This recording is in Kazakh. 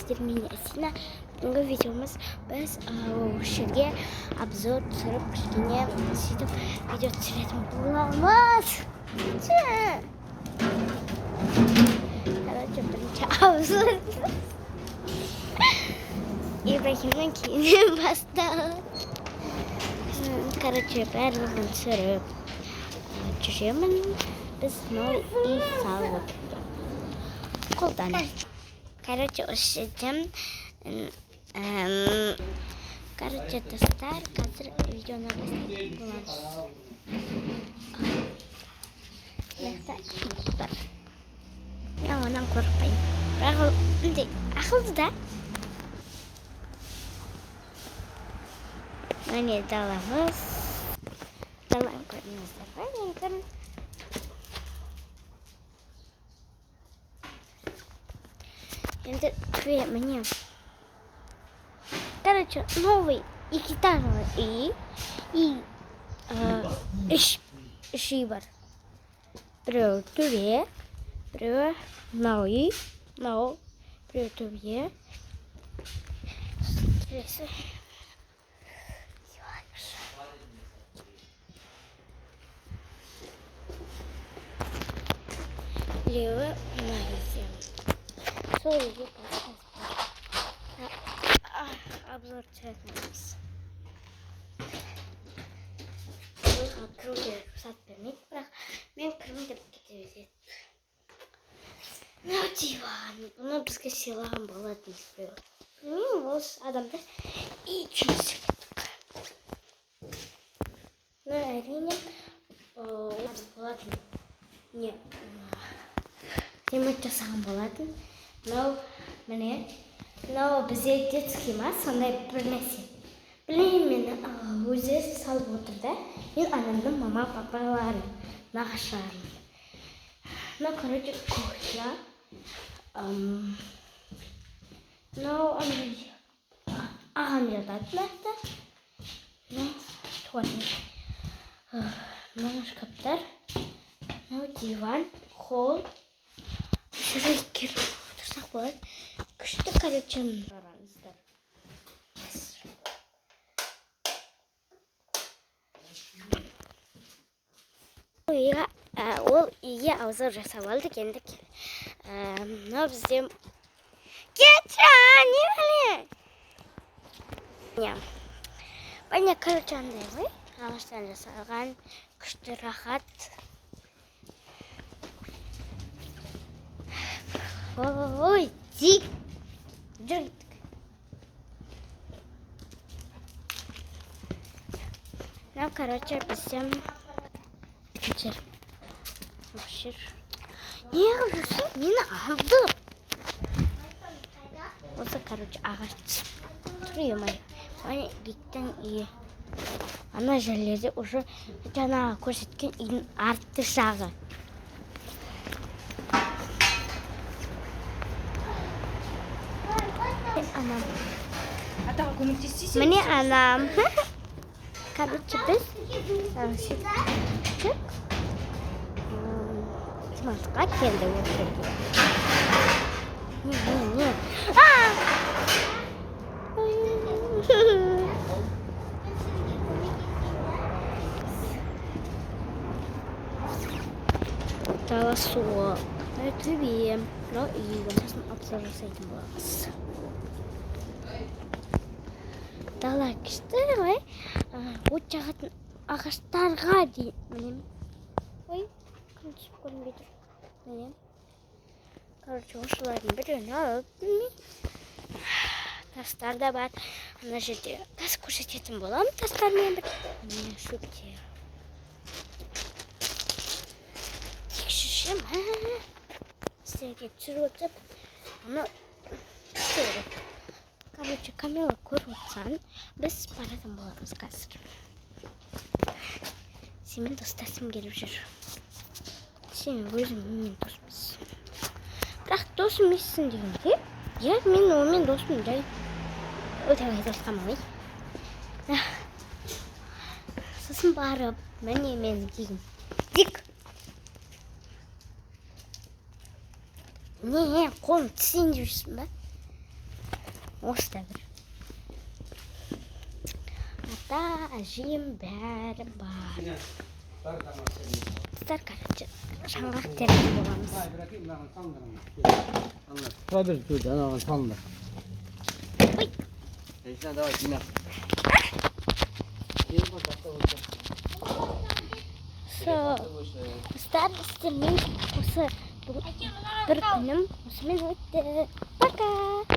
сіздер мен Асина. Бүгінгі видеомыз біз жерге обзор түсіріп кішкене сөйтіп видео түсіретін боламыз. Короче, бірінші обзор Ибрахимнің киімінен басталып. Короче, барлығын түсіріп жүремін. Біз мынау үй салып қолдан. Короче, осы жерден короче, достар, қазір видеоны бастайтын боламыз. Мынақты ит бар. Мен онан қорықпаймын. Бірақ ол ақылды да. Міне даламыз. Даланы көрдіңіздер ғой, мүмкін. Енді міне. Короче, новый экипажный үй. И үш үй бар. Біреу төбе, біреу мынау үй, мынау біреу төбе. Келесі. Біреуі мына екен. Сол үйге обзор түсіретініміз. Бұлға кіруге рұқсат бермейді, бірақ мен кірмін деп кете береді. Мынау диван. Бұны бізге сыйлаған болатын біреу. Білмеймін, осы адамдар ит жұмыс етіп. Мына әрине болатын. Не, темір жасаған болатын. Мынау, міне, мынау бізде детский ма, сондай бір нәрсе. Білмеймін, мен өзі салып отырды. Мен анамның мама, папаларын, нағашыларын. Мынау, короче, кухня. Мынау ағам жататын артта. Мынау туалет. Мынау шкаптар. Мынау диван, холл. Жүрек келіп отырсақ болады. Күшті короче барамыздар. Ол үйге обзор жасап алдық. Енді мынау бізде кетші, не біле? Бәне, короче, андай ғой. Ағаштан жасалған күшті рахат. Ой, дик. Жүрдік. Мынау, короче, бізден жер. Не қылжырсың? Мені алды. Осы, короче, ағаш тұр емай. Міне биттен үйі. Ана жерлерде уже жаңағы көрсеткен үйдің артты жағы. Анам. Атаға көмектесесің? Міне анам. Короче, біз демалысқа келді осы жерге. Не. Дала суы. Төбе. Мынау үйге сосын обзор жасайтын боламыз. Дала күшті ғой. От жағатын ағаштарға дейін. Ой, күн түсіп көрінбей тұр. Міне. Короче, осылардың біреуін алып білмей. Тастар да бар. Ана жерде тас көрсететін болам. Тастармен бір. Міне шөптер. Текшішім. Сіздерге түсіріп өтіп. Аны түсіріп. Короче, камера көріп отырсан, біз баратын боламыз қазір. Сенімен достасым келіп жүр. Сен өзім мен доспыз. Бірақ дос емессің дегенде, мен онымен доспын жай. Өте достамай. Сосын барып, міне мен деймін. Дик. Не, қолым тісейін жүрсің ба? Осы да бір. Ата, әжем бәрі бар. Қыздар, короче, шаңырақ терген боламыз. Тұра бер, анаған салыңдар. Ой. Давай, жинақ. Қыздар, істермен осы бір күнім осымен өтті. Пока!